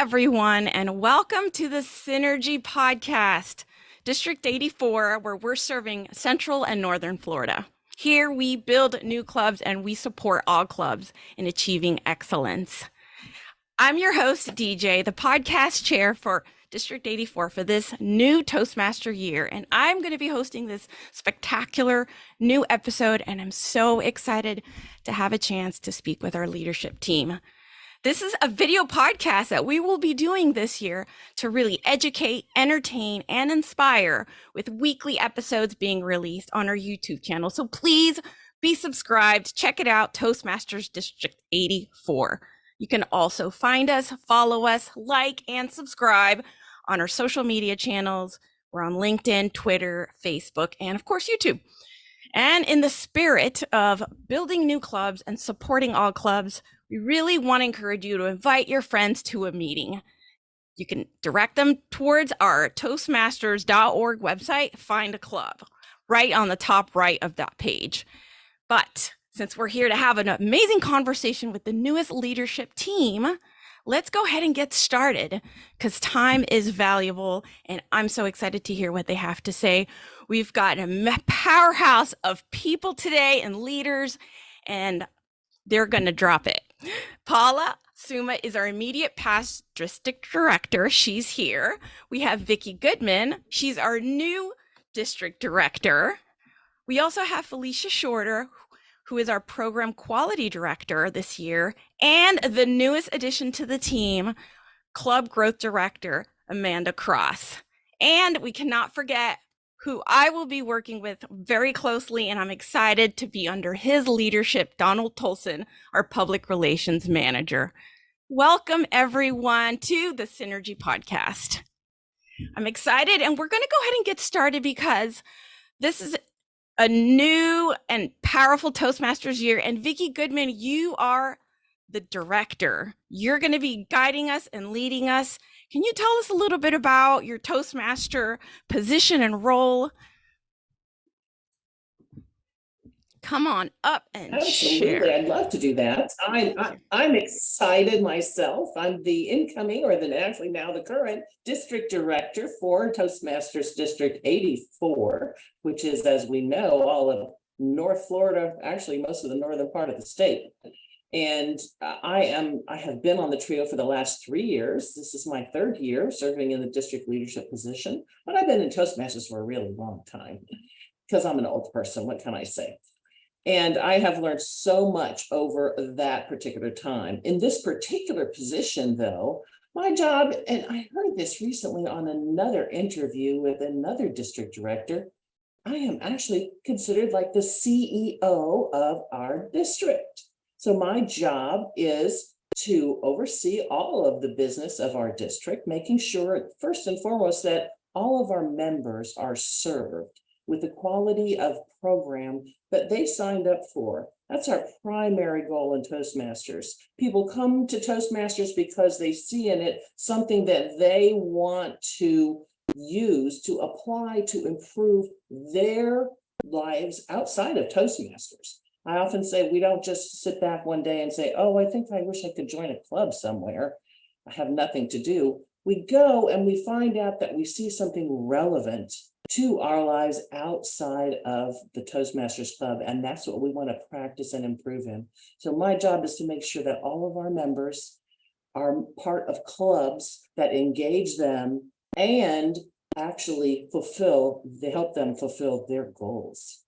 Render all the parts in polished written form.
everyone, and welcome to the Synergy Podcast, District 84, where we're serving Central and Northern Florida. Here we build new clubs and we support all clubs in achieving excellence. I'm your host, DeeJae, the podcast chair for District 84 for this new Toastmaster year, and I'm going to be hosting this spectacular new episode, and I'm so excited to have a chance to speak with our leadership team. This is a video podcast that we will be doing this year to really educate, entertain, and inspire, with weekly episodes being released on our YouTube channel. So please be subscribed. Check it out, Toastmasters District 84. You can also find us, follow us, like, and subscribe on our social media channels. We're on LinkedIn, Twitter, Facebook, and of course, YouTube. And in the spirit of building new clubs and supporting all clubs, we really want to encourage you to invite your friends to a meeting. You can direct them towards our Toastmasters.org website, find a club, right on the top right of that page. But since we're here to have an amazing conversation with the newest leadership team, let's go ahead and get started, because time is valuable and I'm so excited to hear what they have to say. We've got a powerhouse of people today and leaders, and they're going to drop it. Paula, Summa is our immediate past district director. She's here. We have Vicki Goodman. She's our new district director. We also have Felicia Shorter, who is our program quality director this year, and the newest addition to the team, club growth director, Amanda Cross. And we cannot forget who I will be working with very closely, and I'm excited to be under his leadership, Toldson, our public relations manager. Welcome, everyone, to the Synergy Podcast. I'm excited, and we're going to go ahead and get started because this is a new and powerful Toastmasters year. And Vicki Goodman, you are the director. You're going to be guiding us and leading us. Can you tell us a little bit about your Toastmaster position and role? Come on up and Absolutely, share. I'd love to do that. I'm excited myself. I'm the incoming, or actually now the current district director for Toastmasters District 84, which is, as we know, all of North Florida, actually most of the northern part of the state. And I have been on the trio for the last 3 years. This is my third year serving in the district leadership position, but I've been in Toastmasters for a really long time because I'm an old person. What can I say? And I have learned so much over that particular time. In this particular position, though, my job, and I heard this recently on another interview with another district director, I am actually considered like the CEO of our district. So my job is to oversee all of the business of our district, making sure, first and foremost, that all of our members are served with the quality of program that they signed up for. That's our primary goal in Toastmasters. People come to Toastmasters because they see in it something that they want to use to apply to improve their lives outside of Toastmasters. I often say we don't just sit back one day and say, oh, I think I wish I could join a club somewhere. I have nothing to do. We go and we find out that we see something relevant to our lives outside of the Toastmasters Club, and that's what we want to practice and improve in. So my job is to make sure that all of our members are part of clubs that engage them and actually help them fulfill their goals.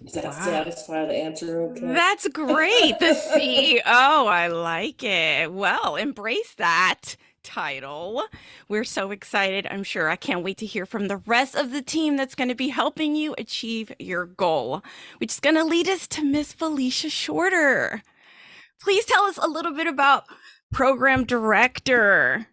Does that satisfy the answer? Okay. That's great. The CEO. I like it. Well, embrace that title. We're so excited. I'm sure. I can't wait to hear from the rest of the team that's going to be helping you achieve your goal, which is going to lead us to Miss Felicia Shorter. Please tell us a little bit about program director.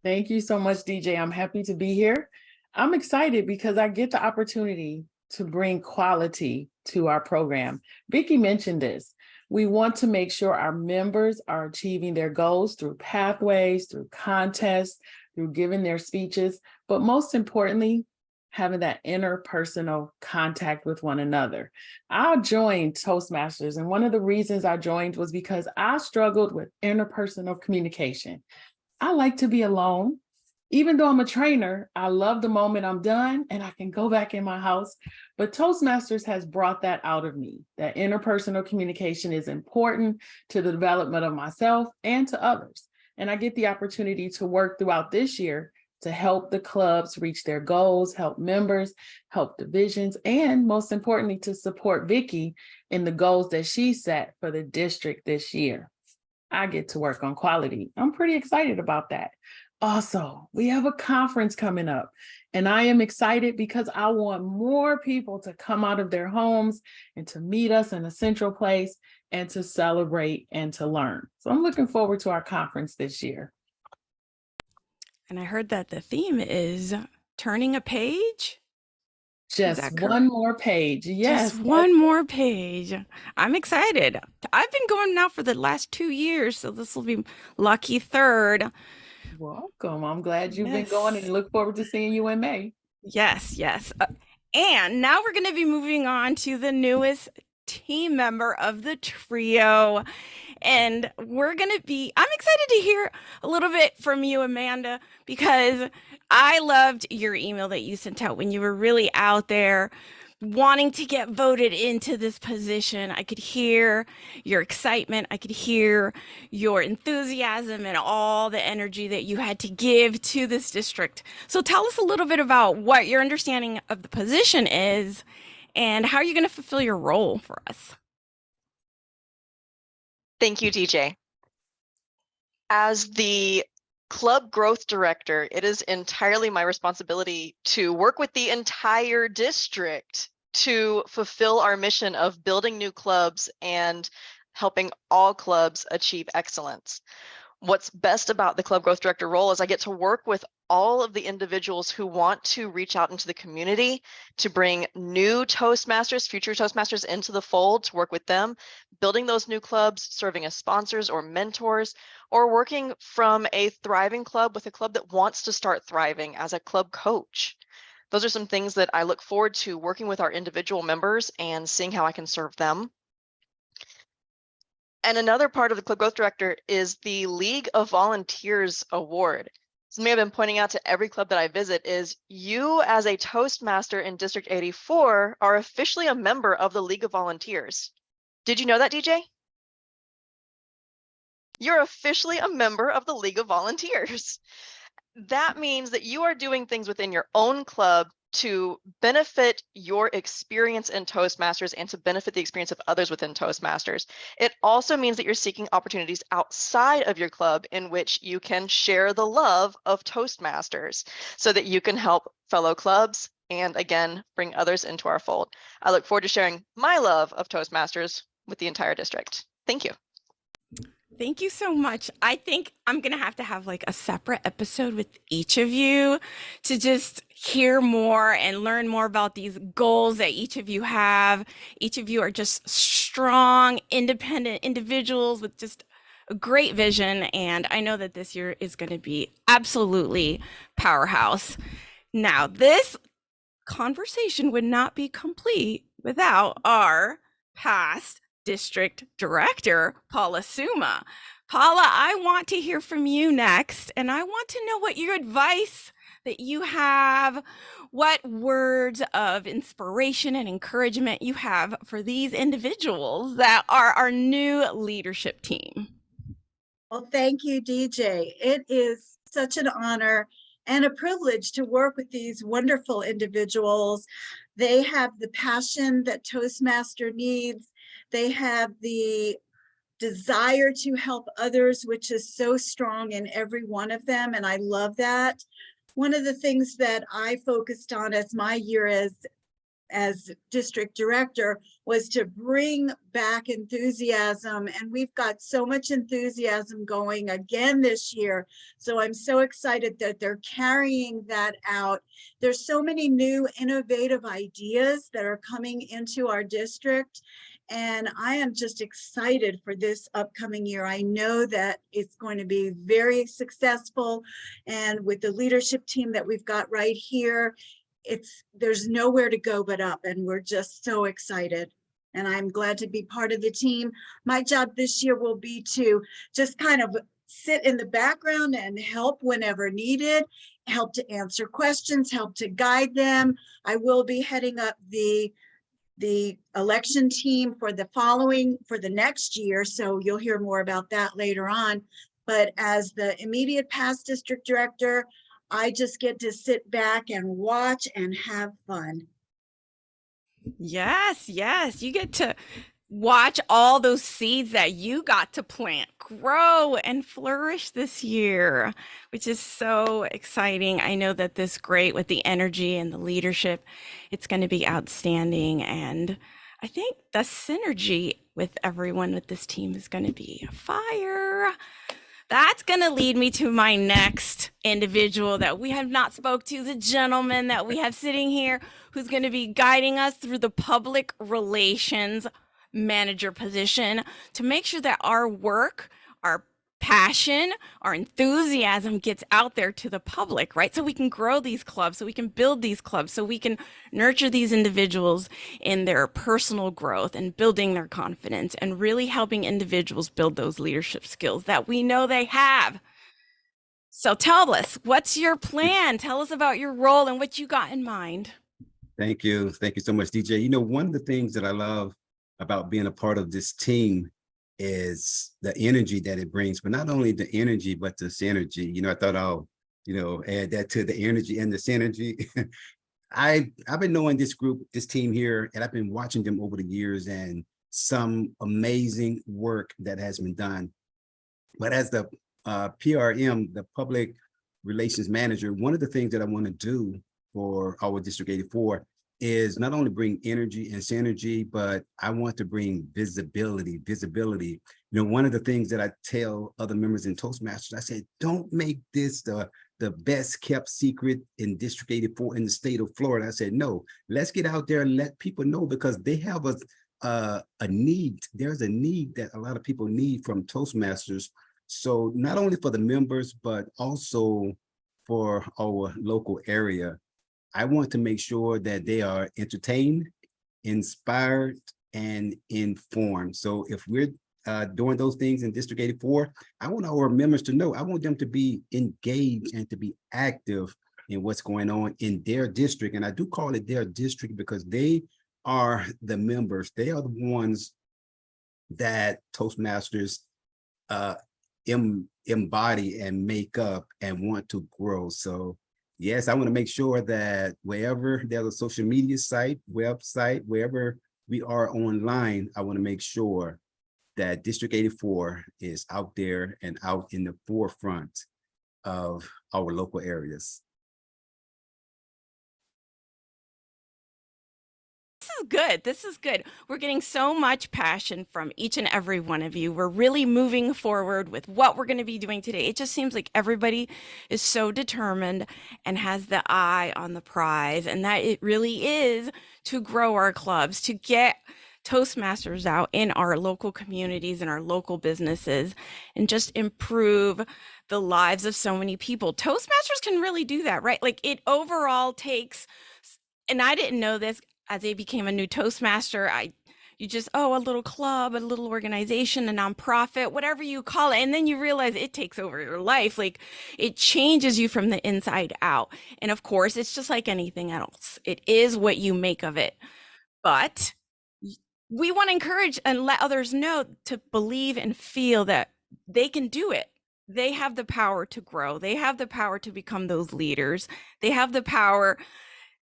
Thank you so much, DeeJae. I'm happy to be here. I'm excited because I get the opportunity to bring quality to our program. Vicki mentioned this. We want to make sure our members are achieving their goals through pathways, through contests, through giving their speeches, but most importantly, having that interpersonal contact with one another. I joined Toastmasters, and one of the reasons I joined was because I struggled with interpersonal communication. I like to be alone. Even though I'm a trainer, I love the moment I'm done and I can go back in my house. But Toastmasters has brought that out of me. That interpersonal communication is important to the development of myself and to others. And I get the opportunity to work throughout this year to help the clubs reach their goals, help members, help divisions, and most importantly, to support Vicki in the goals that she set for the district this year. I get to work on quality. I'm pretty excited about that. Also, we have a conference coming up, and I am excited because I want more people to come out of their homes and to meet us in a central place and to celebrate and to learn. So I'm looking forward to our conference this year. And I heard that the theme is turning a page. Just one more page. Yes. Just one more page. I'm excited. I've been going now for the last 2 years, so this will be lucky third. Welcome. I'm glad you've been going and look forward to seeing you in May. Yes. And now we're going to be moving on to the newest team member of the trio. And I'm excited to hear a little bit from you, Amanda, because I loved your email that you sent out when you were really out there wanting to get voted into this position. I could hear your excitement. I could hear your enthusiasm and all the energy that you had to give to this district. So tell us a little bit about what your understanding of the position is and how you're going to fulfill your role for us. Thank you, DeeJae. As the club growth director, it is entirely my responsibility to work with the entire district to fulfill our mission of building new clubs and helping all clubs achieve excellence. What's best about the club growth director role is I get to work with all of the individuals who want to reach out into the community to bring new Toastmasters, future Toastmasters into the fold, to work with them, building those new clubs, serving as sponsors or mentors, or working from a thriving club with a club that wants to start thriving as a club coach. Those are some things that I look forward to working with our individual members and seeing how I can serve them. And another part of the Club Growth Director is the League of Volunteers Award. Something I've been pointing out to every club that I visit is you as a Toastmaster in District 84 are officially a member of the League of Volunteers. Did you know that, DeeJae? You're officially a member of the League of Volunteers. That means that you are doing things within your own club to benefit your experience in Toastmasters and to benefit the experience of others within Toastmasters. It also means that you're seeking opportunities outside of your club in which you can share the love of Toastmasters so that you can help fellow clubs and, again, bring others into our fold. I look forward to sharing my love of Toastmasters with the entire district. Thank you. Thank you so much. I think I'm going to have like a separate episode with each of you to just hear more and learn more about these goals that each of you have. Each of you are just strong, independent individuals with just a great vision. And I know that this year is going to be absolutely powerhouse. Now, this conversation would not be complete without our past district director, Paula Summa. Paula, I want to hear from you next, and I want to know what your advice that you have, what words of inspiration and encouragement you have for these individuals that are our new leadership team. Well, thank you, DeeJae. It is such an honor and a privilege to work with these wonderful individuals. They have the passion that Toastmaster needs. They have the desire to help others, which is so strong in every one of them, and I love that. One of the things that I focused on as my year as district director was to bring back enthusiasm, and we've got so much enthusiasm going again this year. So I'm so excited that they're carrying that out. There's so many new innovative ideas that are coming into our district, and I am just excited for this upcoming year. I know that it's going to be very successful, and with the leadership team that we've got right here, there's nowhere to go but up, and we're just so excited. And I'm glad to be part of the team. My job this year will be to just kind of sit in the background and help whenever needed, help to answer questions, help to guide them. I will be heading up the election team for the next year. So you'll hear more about that later on. But as the immediate past district director, I just get to sit back and watch and have fun. Yes, yes. You get to watch all those seeds that you got to plant grow and flourish this year, which is so exciting. I know that this great with the energy and the leadership, it's going to be outstanding. And I think the synergy with everyone with this team is going to be fire. That's going to lead me to my next individual that we have not spoke to, the gentleman that we have sitting here, who's going to be guiding us through the public relations manager position to make sure that our work, our passion, our enthusiasm gets out there to the public, right? So we can grow these clubs, so we can build these clubs, so we can nurture these individuals in their personal growth and building their confidence and really helping individuals build those leadership skills that we know they have. So tell us, what's your plan? Tell us about your role and what you got in mind. Thank you. Thank you so much, DJ. You know, one of the things that I love about being a part of this team is the energy that it brings, but not only the energy, but the synergy. You know, I thought I'll, add that to the energy and the synergy. I've been knowing this group, this team here, and I've been watching them over the years and some amazing work that has been done. But as the PRM, the public relations manager, one of the things that I want to do for our District 84 is not only bring energy and synergy, but I want to bring visibility. You know, one of the things that I tell other members in Toastmasters, I said, don't make this the best kept secret in District 84 in the state of Florida. I said, no, let's get out there and let people know, because they have a need. There's a need that a lot of people need from Toastmasters. So not only for the members, but also for our local area. I want to make sure that they are entertained, inspired, and informed. So if we're doing those things in District 84, I want our members to know, I want them to be engaged and to be active in what's going on in their district. And I do call it their district because they are the members. They are the ones that Toastmasters embody and make up and want to grow. So yes, I want to make sure that wherever there's a social media site, website, wherever we are online, I want to make sure that District 84 is out there and out in the forefront of our local areas. Good. This is good. We're getting so much passion from each and every one of you. We're really moving forward with what we're going to be doing today. It just seems like everybody is so determined and has the eye on the prize, and that it really is to grow our clubs, to get Toastmasters out in our local communities and our local businesses, and just improve the lives of so many people. Toastmasters can really do that, right? Like, it overall takes, and I didn't know this, as I became a new Toastmaster, you just, a little club, a little organization, a nonprofit, whatever you call it. And then you realize it takes over your life. Like, it changes you from the inside out. And of course, it's just like anything else. It is what you make of it. But we want to encourage and let others know to believe and feel that they can do it. They have the power to grow. They have the power to become those leaders. They have the power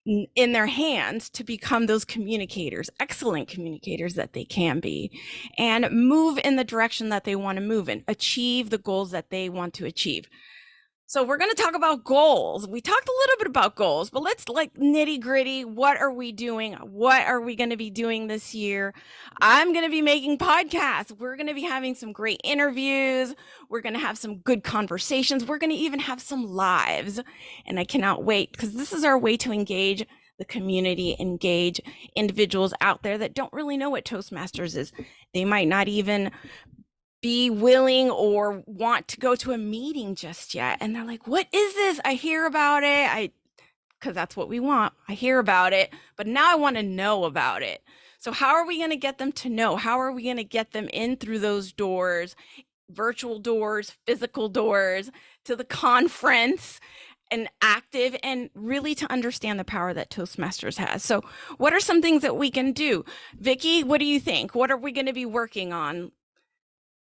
in their hands to become those communicators, excellent communicators that they can be, and move in the direction that they want to move in, achieve the goals that they want to achieve. So we're going to talk about goals. We talked a little bit about goals, but let's nitty gritty. What are we doing? What are we going to be doing this year? I'm going to be making podcasts. We're going to be having some great interviews. We're going to have some good conversations. We're going to even have some lives. And I cannot wait, because this is our way to engage the community, engage individuals out there that don't really know what Toastmasters is. They might not even be willing or want to go to a meeting just yet. And they're like, what is this? I hear about it. Because that's what we want. I hear about it, but now I want to know about it. So how are we going to get them to know? How are we going to get them in through those doors virtual doors, physical doors, to the conference, and active, and really to understand the power that Toastmasters has. So what are some things that we can do? Vicki, what do you think? What are we going to be working on?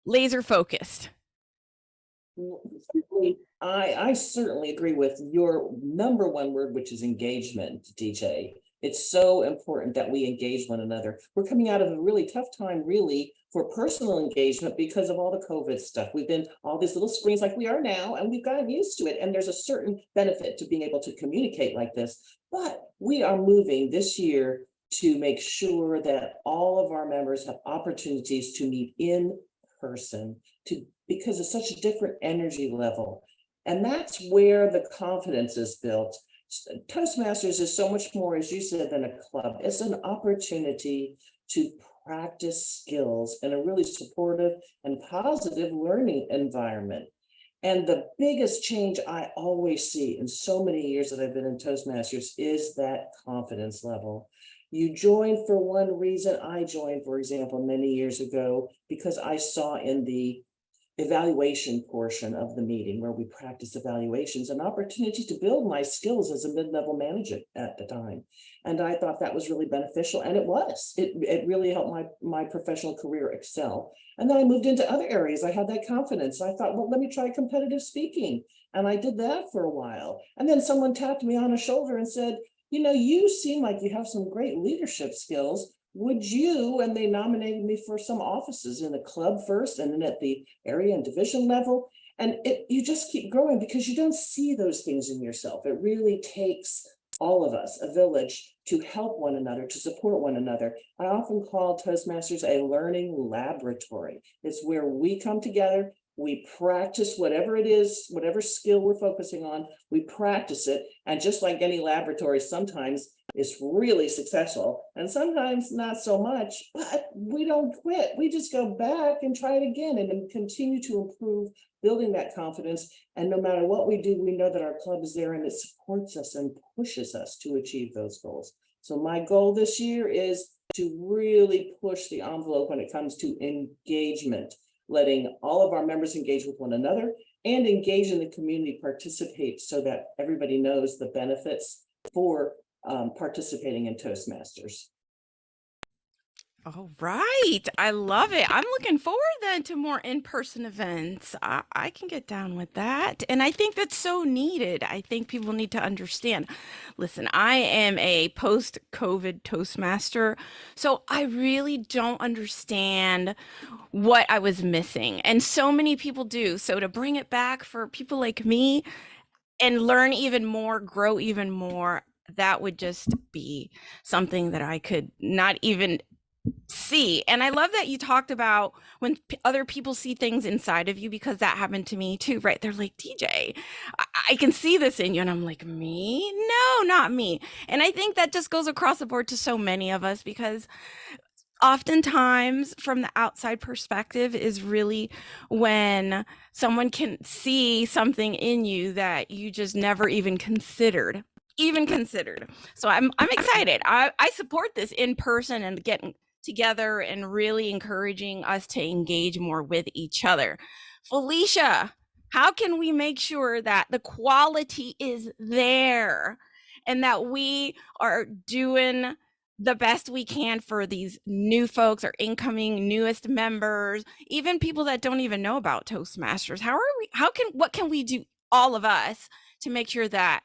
Laser focused. I certainly agree with your number one word, which is engagement, DeeJae. It's so important that we engage one another. We're coming out of a really tough time, really, for personal engagement because of all the COVID stuff. We've been all these little screens like we are now, and we've gotten used to it. And there's a certain benefit to being able to communicate like this. But we are moving this year to make sure that all of our members have opportunities to meet in person, because it's such a different energy level. And that's where the confidence is built. Toastmasters is so much more, as you said, than a club. It's an opportunity to practice skills in a really supportive and positive learning environment. And the biggest change I always see in so many years that I've been in Toastmasters is that confidence level. You join for one reason. I joined, for example, many years ago because I saw in the evaluation portion of the meeting where we practice evaluations, an opportunity to build my skills as a mid-level manager at the time. And I thought that was really beneficial, and it was. It really helped my professional career excel. And then I moved into other areas. I had that confidence. I thought, well, let me try competitive speaking. And I did that for a while. And then someone tapped me on the shoulder and said, you know, you seem like you have some great leadership skills. Would you, and they nominated me for some offices in the club first, and then at the area and division level. And you just keep growing because you don't see those things in yourself. It really takes all of us, a village, to help one another, to support one another. I often call Toastmasters a learning laboratory. It's where we come together, we practice whatever it is, whatever skill we're focusing on, we practice it. And just like any laboratory, sometimes it's really successful and sometimes not so much, but we don't quit. We just go back and try it again and then continue to improve, building that confidence. And no matter what we do, we know that our club is there and it supports us and pushes us to achieve those goals. So my goal this year is to really push the envelope when it comes to engagement, letting all of our members engage with one another and engage in the community, participate so that everybody knows the benefits for participating in Toastmasters. All right. I love it. I'm looking forward then to more in-person events. I can get down with that. And I think that's so needed. I think people need to understand. Listen, I am a post-COVID Toastmaster, so I really don't understand what I was missing. And so many people do. So to bring it back for people like me and learn even more, grow even more, that would just be something that I could not even see. And I love that you talked about when other people see things inside of you, because that happened to me too, right? They're like, DeeJae, I can see this in you. And I'm like, me? No, not me. And I think that just goes across the board to so many of us, because oftentimes from the outside perspective is really when someone can see something in you that you just never even considered. So I'm excited. I support this in person and getting together and really encouraging us to engage more with each other. Felicia, how can we make sure that the quality is there and that we are doing the best we can for these new folks or incoming newest members, even people that don't even know about Toastmasters? What can we do, all of us, to make sure that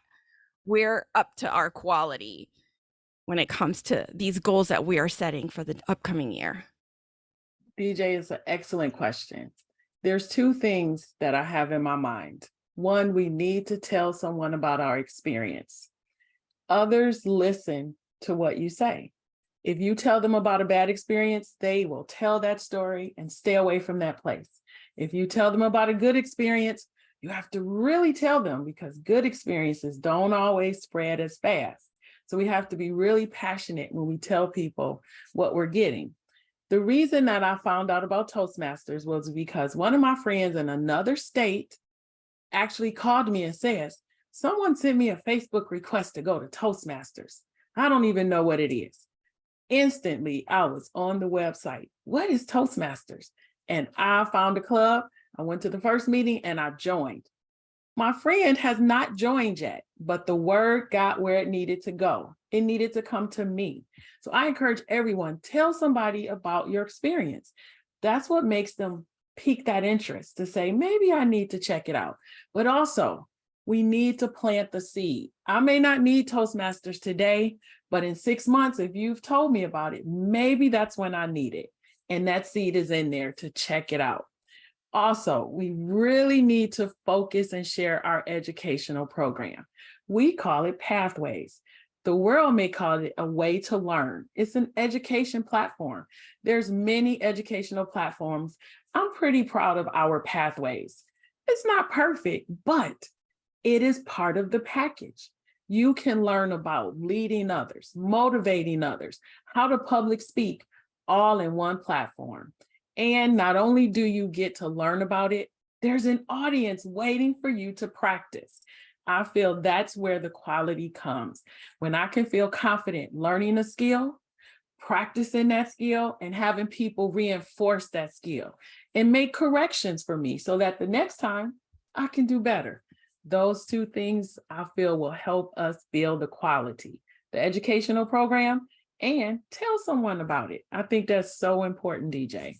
we're up to our quality when it comes to these goals that we are setting for the upcoming year? DeeJae, is an excellent question. There's two things that I have in my mind. One, we need to tell someone about our experience. Others listen to what you say. If you tell them about a bad experience, they will tell that story and stay away from that place. If you tell them about a good experience, you have to really tell them, because good experiences don't always spread as fast. So we have to be really passionate when we tell people what we're getting. The reason that I found out about Toastmasters was because one of my friends in another state actually called me and says, someone sent me a Facebook request to go to Toastmasters. I don't even know what it is. Instantly, I was on the website. What is Toastmasters? And I found a club. I went to the first meeting and I joined. My friend has not joined yet, but the word got where it needed to go. It needed to come to me. So I encourage everyone, tell somebody about your experience. That's what makes them pique that interest to say, maybe I need to check it out. But also, we need to plant the seed. I may not need Toastmasters today, but in 6 months, if you've told me about it, maybe that's when I need it. And that seed is in there to check it out. Also, we really need to focus and share our educational program. We call it Pathways. The world may call it a way to learn. It's an education platform. There's many educational platforms. I'm pretty proud of our Pathways. It's not perfect, but it is part of the package. You can learn about leading others, motivating others, how to public speak, all in one platform. And not only do you get to learn about it, there's an audience waiting for you to practice. I feel that's where the quality comes. When I can feel confident learning a skill, practicing that skill, and having people reinforce that skill and make corrections for me so that the next time I can do better. Those two things I feel will help us build the quality, the educational program, and tell someone about it. I think that's so important, DeeJae.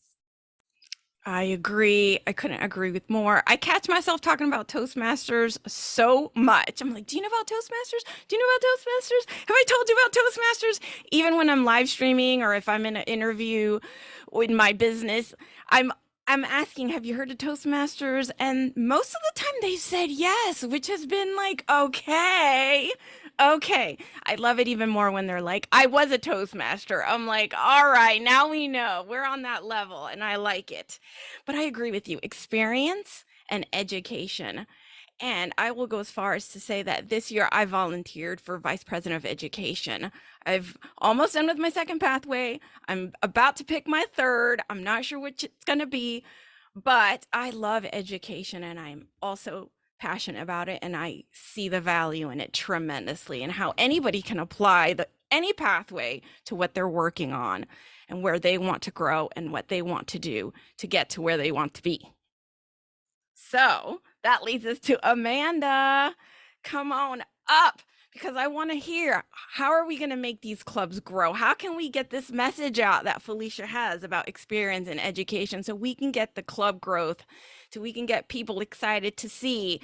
I agree. I couldn't agree with more. I catch myself talking about Toastmasters so much. I'm like, do you know about Toastmasters? Do you know about Toastmasters? Have I told you about Toastmasters? Even when I'm live streaming or if I'm in an interview in my business, I'm asking, have you heard of Toastmasters? And most of the time they said yes, which has been like, okay. I love it even more when they're like, I was a Toastmaster. I'm like, all right, now we know we're on that level and I like it. But I agree with you, experience and education. And I will go as far as to say that this year I volunteered for Vice President of Education. I've almost done with my second pathway. I'm about to pick my third. I'm not sure which it's going to be, but I love education and I'm also passionate about it. And I see the value in it tremendously and how anybody can apply any pathway to what they're working on and where they want to grow and what they want to do to get to where they want to be. So that leads us to Amanda. Come on up because I want to hear, how are we going to make these clubs grow? How can we get this message out that Felicia has about experience and education so we can get the club growth, so we can get people excited to see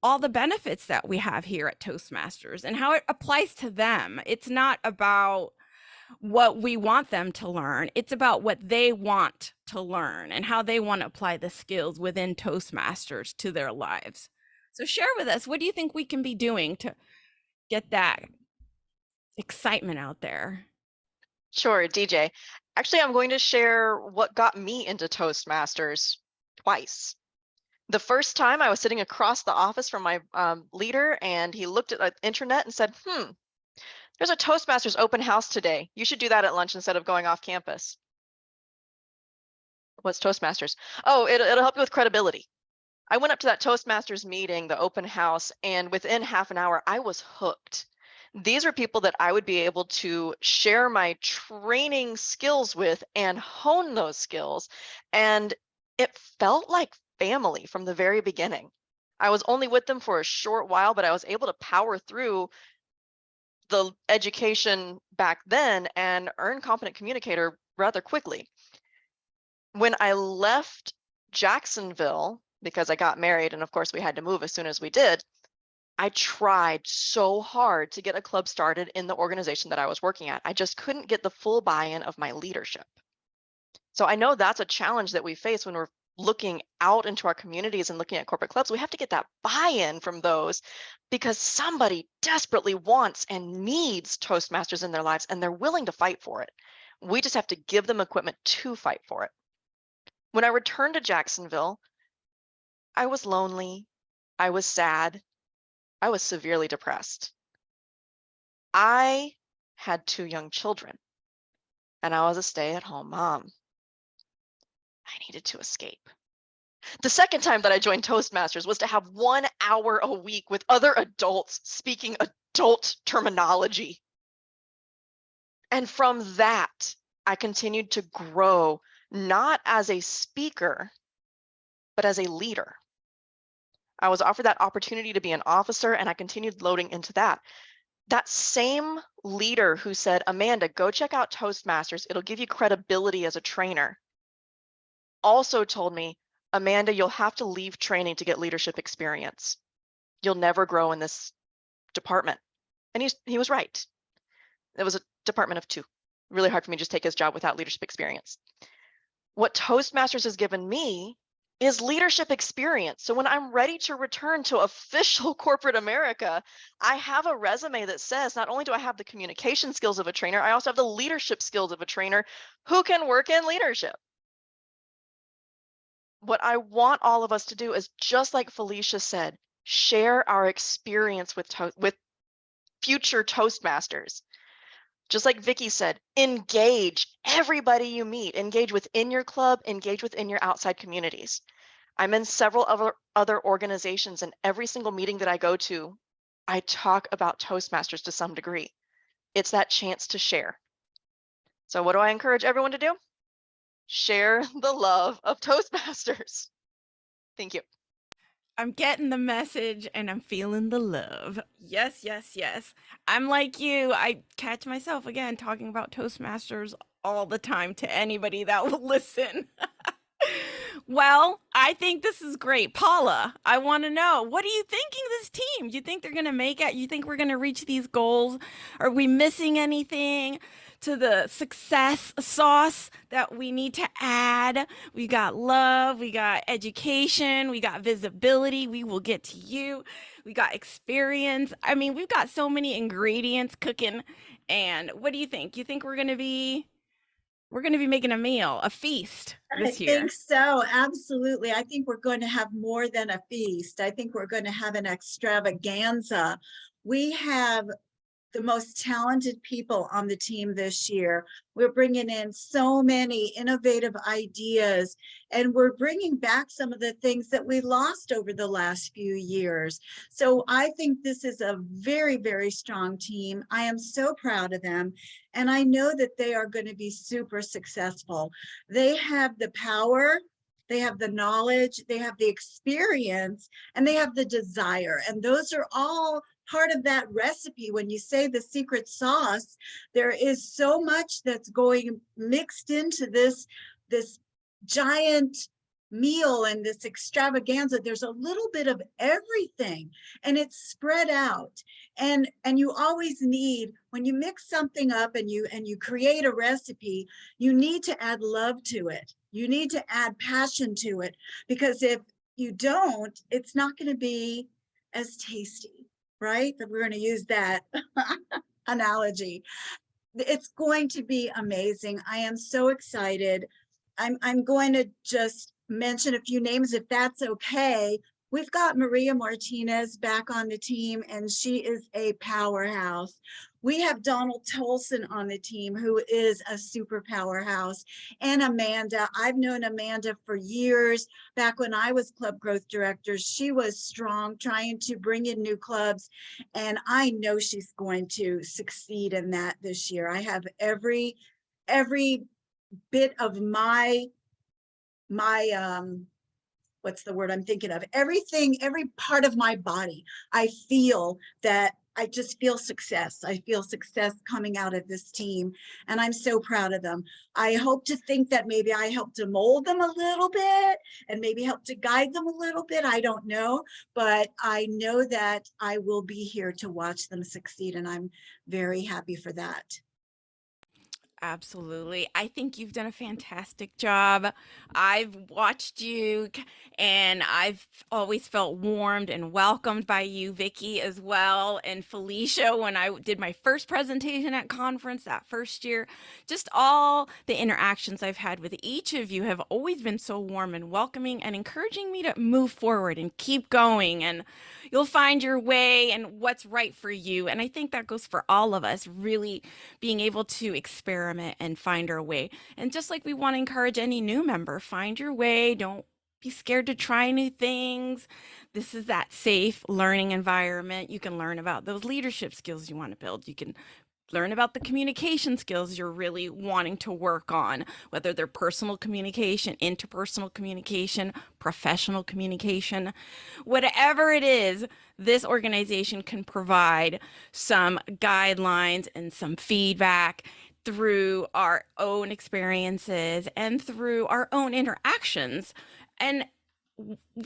all the benefits that we have here at Toastmasters and how it applies to them. It's not about what we want them to learn. It's about what they want to learn and how they want to apply the skills within Toastmasters to their lives. So share with us, what do you think we can be doing to get that excitement out there? Sure, DeeJae. Actually, I'm going to share what got me into Toastmasters twice. The first time I was sitting across the office from my leader, and he looked at the internet and said, there's a Toastmasters open house today. You should do that at lunch instead of going off campus. What's Toastmasters? Oh, it'll help you with credibility. I went up to that Toastmasters meeting, the open house, and within half an hour, I was hooked. These are people that I would be able to share my training skills with and hone those skills. And it felt like family from the very beginning. I was only with them for a short while, but I was able to power through the education back then and earn competent communicator rather quickly. When I left Jacksonville, because I got married and of course we had to move as soon as we did, I tried so hard to get a club started in the organization that I was working at. I just couldn't get the full buy-in of my leadership. So I know that's a challenge that we face when we're looking out into our communities and looking at corporate clubs. We have to get that buy-in from those because somebody desperately wants and needs Toastmasters in their lives and they're willing to fight for it. We just have to give them equipment to fight for it. When I returned to Jacksonville, I was lonely, I was sad, I was severely depressed. I had 2 young children and I was a stay-at-home mom. I needed to escape. The second time that I joined Toastmasters was to have 1 hour a week with other adults speaking adult terminology. And from that, I continued to grow, not as a speaker, but as a leader. I was offered that opportunity to be an officer, and I continued loading into that. That same leader who said, Amanda, go check out Toastmasters. It'll give you credibility as a trainer, also told me, Amanda, you'll have to leave training to get leadership experience. You'll never grow in this department. And he was right. It was a department of two. Really hard for me to just take his job without leadership experience. What Toastmasters has given me is leadership experience. So when I'm ready to return to official corporate America, I have a resume that says not only do I have the communication skills of a trainer, I also have the leadership skills of a trainer who can work in leadership. What I want all of us to do is, just like Felicia said, share our experience with future Toastmasters. Just like Vicki said, engage everybody you meet, engage within your club, engage within your outside communities. I'm in several other organizations, and every single meeting that I go to, I talk about Toastmasters to some degree. It's that chance to share. So what do I encourage everyone to do? Share the love of Toastmasters. Thank you. I'm getting the message and I'm feeling the love. Yes, yes, yes. I'm like you. I catch myself again talking about Toastmasters all the time to anybody that will listen. Well, I think this is great. Paula, I want to know, what are you thinking of this team? Do you think they're going to make it? You think we're going to reach these goals? Are we missing anything to the success sauce that we need to add? We got love, we got education, we got visibility. We will get to you. We got experience. I mean, we've got so many ingredients cooking. And what do you think? You think we're going to be making a meal, a feast this year? I think so. Absolutely. I think we're going to have more than a feast. I think we're going to have an extravaganza. We have the most talented people on the team this year. We're bringing in so many innovative ideas, and we're bringing back some of the things that we lost over the last few years. So I think this is a very, very strong team. I am so proud of them, and I know that they are going to be super successful. They have the power, they have the knowledge, they have the experience, and they have the desire. And those are all part of that recipe. When you say the secret sauce, there is so much that's going mixed into this giant meal and this extravaganza. There's a little bit of everything, and it's spread out. And you always need, when you mix something up and you create a recipe, you need to add love to it. You need to add passion to it, because if you don't, it's not going to be as tasty. Right? That we're going to use that analogy. It's going to be amazing. I am so excited. I'm going to just mention a few names, if that's okay. We've got Maria Martinez back on the team, and she is a powerhouse. We have Donald Toldson on the team, who is a super powerhouse, and Amanda. I've known Amanda for years. Back when I was club growth director, she was strong, trying to bring in new clubs, and I know she's going to succeed in that this year. I have every bit of my what's the word I'm thinking of? Everything, every part of my body, I feel that I just feel success. I feel success coming out of this team, and I'm so proud of them. I hope to think that maybe I helped to mold them a little bit and maybe help to guide them a little bit. I don't know, but I know that I will be here to watch them succeed, and I'm very happy for that. Absolutely. I think you've done a fantastic job. I've watched you and I've always felt warmed and welcomed by you, Vicki, as well. And Felicia, when I did my first presentation at conference that first year, just all the interactions I've had with each of you have always been so warm and welcoming and encouraging me to move forward and keep going. And you'll find your way and what's right for you. And I think that goes for all of us, really being able to experiment and find our way. And just like we want to encourage any new member, find your way. Don't be scared to try new things. This is that safe learning environment. You can learn about those leadership skills you want to build. You can learn about the communication skills you're really wanting to work on, whether they're personal communication, interpersonal communication, professional communication, whatever it is. This organization can provide some guidelines and some feedback through our own experiences and through our own interactions. And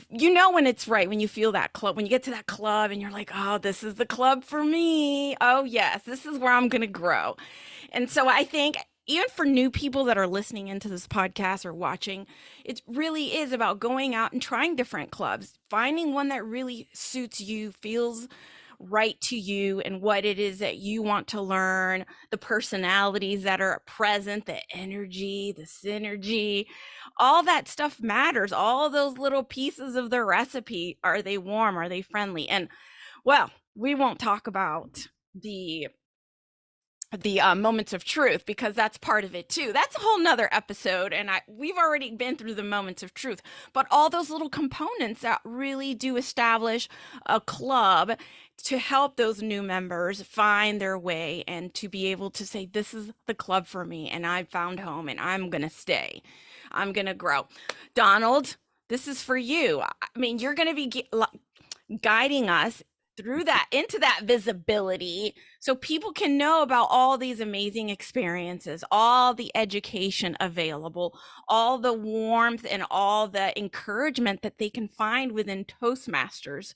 you know when it's right, when you feel that club, when you get to that club and you're like, oh, this is the club for me. Oh, yes, this is where I'm going to grow. And so I think even for new people that are listening into this podcast or watching, it really is about going out and trying different clubs, finding one that really suits you, feels right to you, and what it is that you want to learn, the personalities that are present, the energy, the synergy, all that stuff matters. All those little pieces of the recipe. Are they warm? Are they friendly? And well, we won't talk about the moments of truth, because that's part of it too. That's a whole nother episode, and we've already been through the moments of truth, but all those little components that really do establish a club to help those new members find their way and to be able to say, this is the club for me, and I found home, and I'm gonna stay, I'm gonna grow. Donald, this is for you. I mean, you're gonna be guiding us through that, into that visibility, so people can know about all these amazing experiences, all the education available, all the warmth and all the encouragement that they can find within Toastmasters.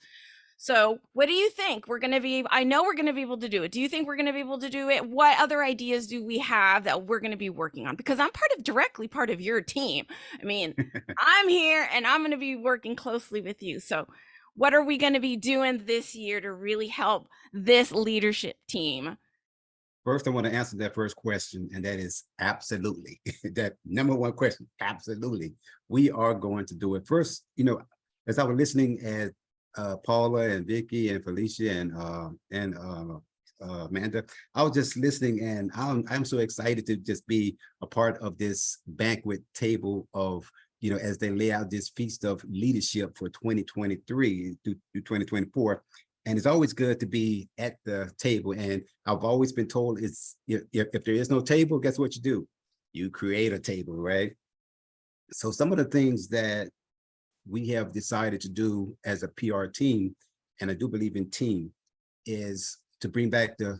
So what do you think we're going to be, I know we're going to be able to do it. Do you think we're going to be able to do it? What other ideas do we have that we're going to be working on? Because I'm directly part of your team. I mean, I'm here and I'm going to be working closely with you. So what are we going to be doing this year to really help this leadership team? First, I want to answer that first question, and that is absolutely. That number one question, absolutely. We are going to do it. First, as I was listening at Paula and Vicki and Felicia and Amanda, I was just listening, and I'm so excited to just be a part of this banquet table of, as they lay out this feast of leadership for 2023 through 2024. And it's always good to be at the table. And I've always been told it's if there is no table, guess what you do? You create a table, right? So some of the things that we have decided to do as a PR team, and I do believe in team, is to bring back the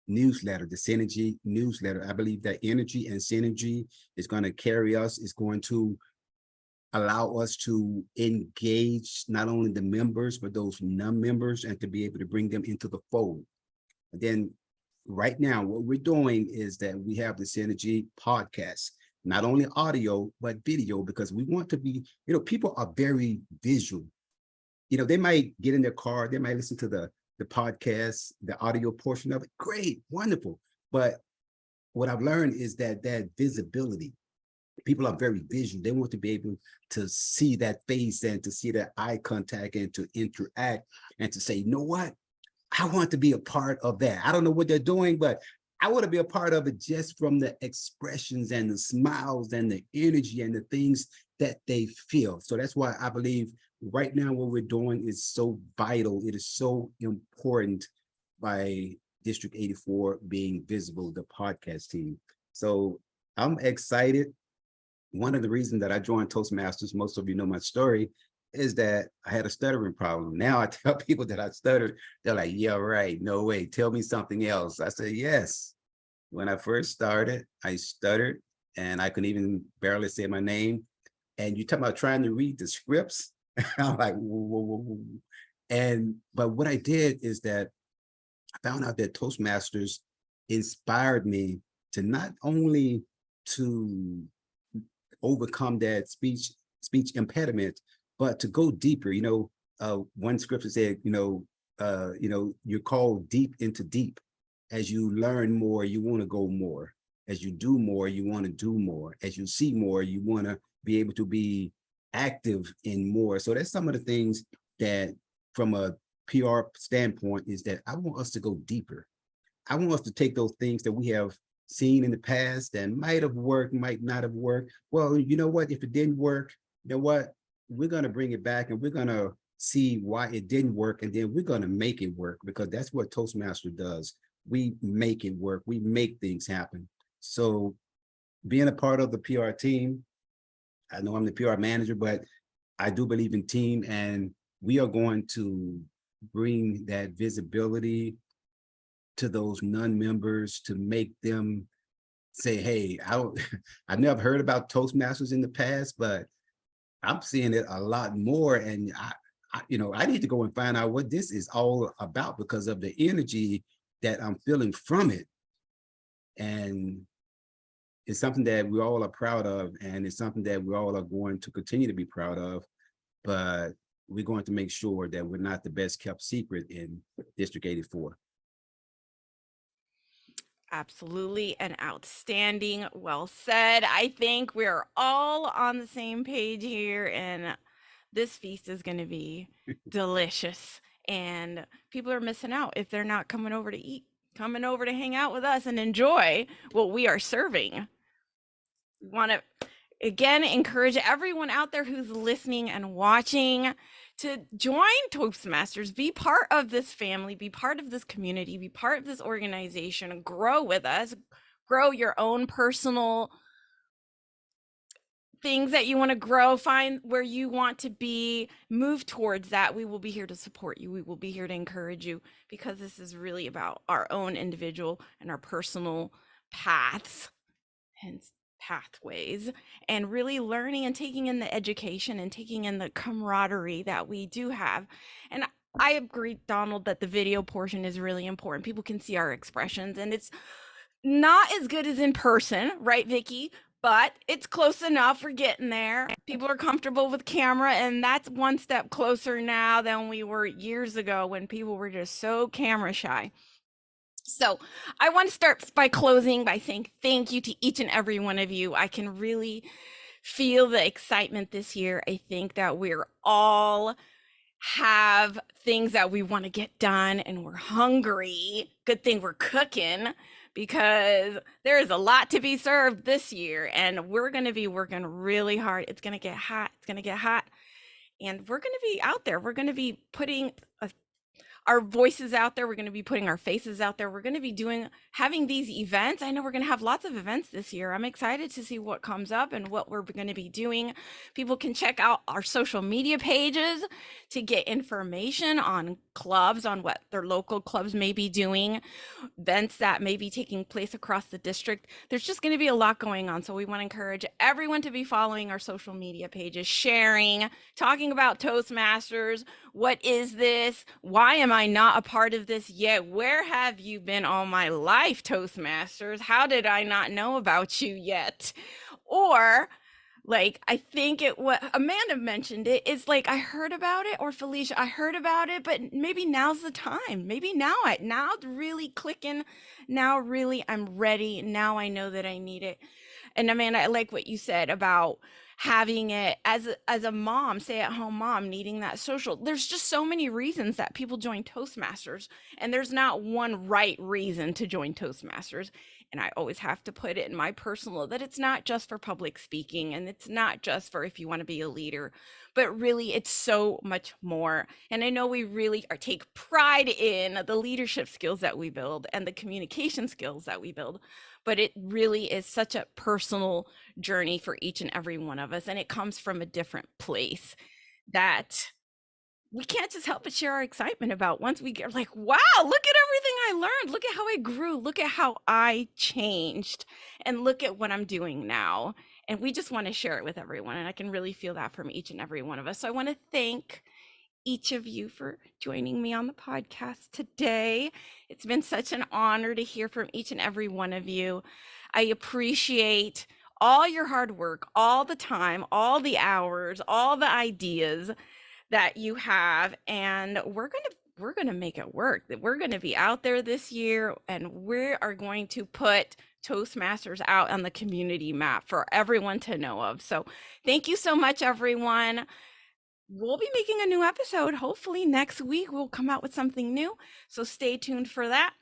newsletter, the Synergy newsletter. I believe that energy and synergy is going to carry us, is going to allow us to engage not only the members, but those non-members, and to be able to bring them into the fold. And then right now, what we're doing is that we have the Synergy podcast, not only audio, but video, because we want to be, people are very visual. They might get in their car, they might listen to the podcast, the audio portion of it. Great, wonderful. But what I've learned is that visibility, people are very visual. They want to be able to see that face and to see that eye contact and to interact and to say, you know what? I want to be a part of that. I don't know what they're doing, but I want to be a part of it just from the expressions and the smiles and the energy and the things that they feel. So that's why I believe right now what we're doing is so vital. It is so important by District 84 being visible, the podcast team. So I'm excited. One of the reasons that I joined Toastmasters, most of you know my story, is that I had a stuttering problem. Now I tell people that I stuttered, they're like, yeah, right, no way, tell me something else. I said, yes. When I first started, I stuttered and I couldn't even barely say my name. And you talk about trying to read the scripts. I'm like, whoa. But what I did is that I found out that Toastmasters inspired me to not only to overcome that speech impediment, but to go deeper. One scripture said, you're called deep into deep. As you learn more, you want to go more. As you do more, you want to do more. As you see more, you want to be able to be active in more. So that's some of the things that from a PR standpoint is that I want us to go deeper. I want us to take those things that we have seen in the past that might have worked, might not have worked. Well, you know what? If it didn't work, you know what? We're going to bring it back and we're going to see why it didn't work. And then we're going to make it work, because that's what Toastmaster does. we make it work. We make things happen. So being a part of the PR team, I know I'm the PR manager, but I do believe in team, and we are going to bring that visibility to those non-members to make them say, hey, I've never heard about Toastmasters in the past, but I'm seeing it a lot more. And I need to go and find out what this is all about because of the energy that I'm feeling from it. And it's something that we all are proud of, and it's something that we all are going to continue to be proud of, but we're going to make sure that we're not the best kept secret in District 84. Absolutely, and outstanding. Well said. I think we're all on the same page here, and this feast is going to be delicious. And people are missing out if they're not coming over to eat, coming over to hang out with us and enjoy what we are serving. We want to again encourage everyone out there who's listening and watching to join Toastmasters, be part of this family, be part of this community, be part of this organization, grow with us, grow your own personal things that you want to grow, find where you want to be, move towards that. We will be here to support you. We will be here to encourage you, because this is really about our own individual and our personal paths, hence pathways, and really learning and taking in the education and taking in the camaraderie that we do have. And I agree, Donald, that the video portion is really important. People can see our expressions, and it's not as good as in person, right, Vicki? But it's close enough. We're getting there. People are comfortable with camera, and that's one step closer now than we were years ago when people were just so camera shy. So I want to start by closing by saying thank you to each and every one of you. I can really feel the excitement this year. I think that we're all have things that we want to get done, and we're hungry. Good thing we're cooking, because there is a lot to be served this year, and we're going to be working really hard. It's going to get hot. It's going to get hot, and we're going to be out there. We're going to be putting our voices out there. We're going to be putting our faces out there. We're going to be having these events. I know we're going to have lots of events this year. I'm excited to see what comes up and what we're going to be doing. People can check out our social media pages to get information on clubs, on what their local clubs may be doing, events that may be taking place across the district. There's just going to be a lot going on. So we want to encourage everyone to be following our social media pages, sharing, talking about Toastmasters. What is this? Why am I not a part of this yet? Where have you been all my life, Toastmasters? How did I not know about you yet? Or like, I think what Amanda mentioned it is like, I heard about it, or Felicia, I heard about it, but maybe now's the time. Maybe now really clicking. Now really I'm ready. Now I know that I need it. And Amanda, I like what you said about having it as a mom, stay-at-home mom, needing that social. There's just so many reasons that people join Toastmasters, and there's not one right reason to join Toastmasters. And I always have to put it in my personal that it's not just for public speaking, and it's not just for if you want to be a leader, but really it's so much more. And I know we really take pride in the leadership skills that we build and the communication skills that we build, but it really is such a personal journey for each and every one of us. And it comes from a different place that we can't just help but share our excitement about. Once we get like, wow, look at everything I learned. Look at how I grew. Look at how I changed, and look at what I'm doing now. And we just want to share it with everyone. And I can really feel that from each and every one of us. So I want to thank each of you for joining me on the podcast today. It's been such an honor to hear from each and every one of you. I appreciate all your hard work, all the time, all the hours, all the ideas that you have, and we're going to make it work. We're going to be out there this year, and we are going to put Toastmasters out on the community map for everyone to know of. So thank you so much, everyone. We'll be making a new episode. Hopefully next week we'll come out with something new. So stay tuned for that.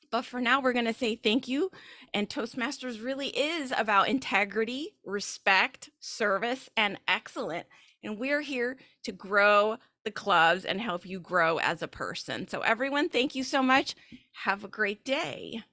But for now, we're going to say thank you. And Toastmasters really is about integrity, respect, service, and excellence. And we're here to grow the clubs and help you grow as a person. So everyone, thank you so much. Have a great day.